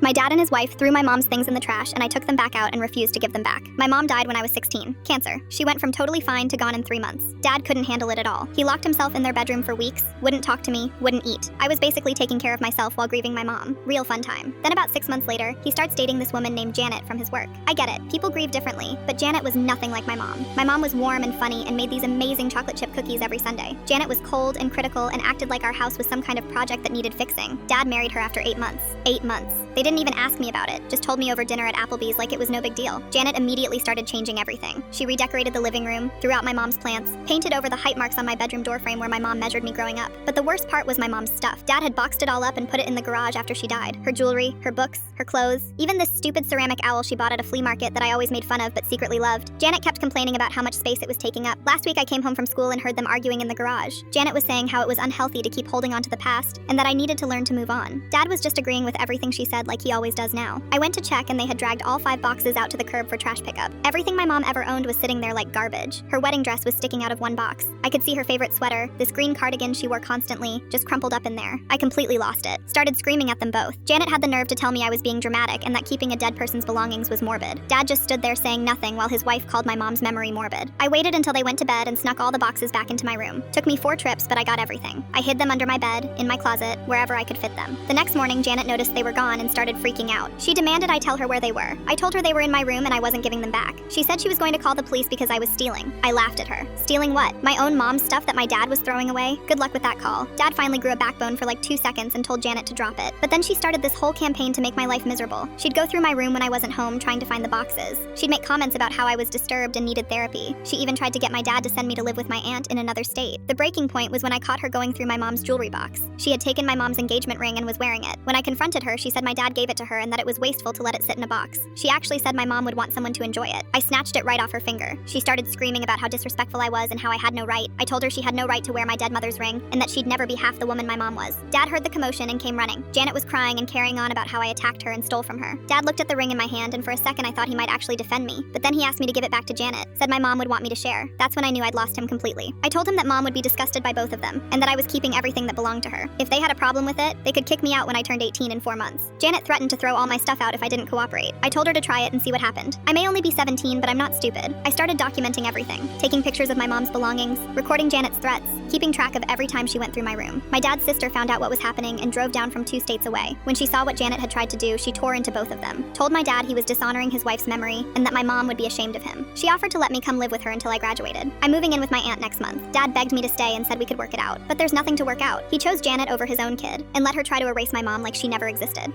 My dad and his wife threw my mom's things in the trash and I took them back out and refused to give them back. My mom died when I was 16. Cancer. She went from totally fine to gone in 3 months. Dad couldn't handle it at all. He locked himself in their bedroom for weeks, wouldn't talk to me, wouldn't eat. I was basically taking care of myself while grieving my mom. Real fun time. Then about 6 months later, he starts dating this woman named Janet from his work. I get it. People grieve differently, but Janet was nothing like my mom. My mom was warm and funny and made these amazing chocolate chip cookies every Sunday. Janet was cold and critical and acted like our house was some kind of project that needed fixing. Dad married her after 8 months. 8 months. They didn't even ask me about it, just told me over dinner at Applebee's like it was no big deal. Janet immediately started changing everything. She redecorated the living room, threw out my mom's plants, painted over the height marks on my bedroom doorframe where my mom measured me growing up. But the worst part was my mom's stuff. Dad had boxed it all up and put it in the garage after she died. Her jewelry, her books, her clothes, even this stupid ceramic owl she bought at a flea market that I always made fun of but secretly loved. Janet kept complaining about how much space it was taking up. Last week I came home from school and heard them arguing in the garage. Janet was saying how it was unhealthy to keep holding on to the past and that I needed to learn to move on. Dad was just agreeing with everything she said like he always does now. I went to check and they had dragged all 5 boxes out to the curb for trash pickup. Everything my mom ever owned was sitting there like garbage. Her wedding dress was sticking out of one box. I could see her favorite sweater, this green cardigan she wore constantly, just crumpled up in there. I completely lost it. Started screaming at them both. Janet had the nerve to tell me I was being dramatic and that keeping a dead person's belongings was morbid. Dad just stood there saying nothing while his wife called my mom's memory morbid. I waited until they went to bed and snuck all the boxes back into my room. Took me 4 trips, but I got everything. I hid them under my bed, in my closet, wherever I could fit them. The next morning, Janet noticed they were gone and started freaking out. She demanded I tell her where they were. I told her they were in my room and I wasn't giving them back. She said she was going to call the police because I was stealing. I laughed at her. Stealing what? My own mom's stuff that my dad was throwing away? Good luck with that call. Dad finally grew a backbone for like 2 seconds and told Janet to drop it. But then she started this whole campaign to make my life miserable. She'd go through my room when I wasn't home trying to find the boxes. She'd make comments about how I was disturbed and needed therapy. She even tried to get my dad to send me to live with my aunt in another state. The breaking point was when I caught her going through my mom's jewelry box. She had taken my mom's engagement ring and was wearing it. When I confronted her, she said my dad gave it to her and that it was wasteful to let it sit in a box. She actually said my mom would want someone to enjoy it. I snatched it right off her finger. She started screaming about how disrespectful I was and how I had no right. I told her she had no right to wear my dead mother's ring and that she'd never be half the woman my mom was. Dad heard the commotion and came running. Janet was crying and carrying on about how I attacked her and stole from her. Dad looked at the ring in my hand and for a second I thought he might actually defend me. But then he asked me to give it back to Janet, said my mom would want me to share. That's when I knew I'd lost him completely. I told him that mom would be disgusted by both of them and that I was keeping everything that belonged to her. If they had a problem with it, they could kick me out when I turned 18 in 4 months. Janet threatened to throw all my stuff out if I didn't cooperate. I told her to try it and see what happened. I may only be 17, but I'm not stupid. I started documenting everything, taking pictures of my mom's belongings, recording Janet's threats, keeping track of every time she went through my room. My dad's sister found out what was happening and drove down from 2 states away. When she saw what Janet had tried to do, she tore into both of them, told my dad he was dishonoring his wife's memory and that my mom would be ashamed of him. She offered to let me come live with her until I graduated. I'm moving in with my aunt next month. Dad begged me to stay and said we could work it out, but there's nothing to work out. He chose Janet over his own kid and let her try to erase my mom like she never existed.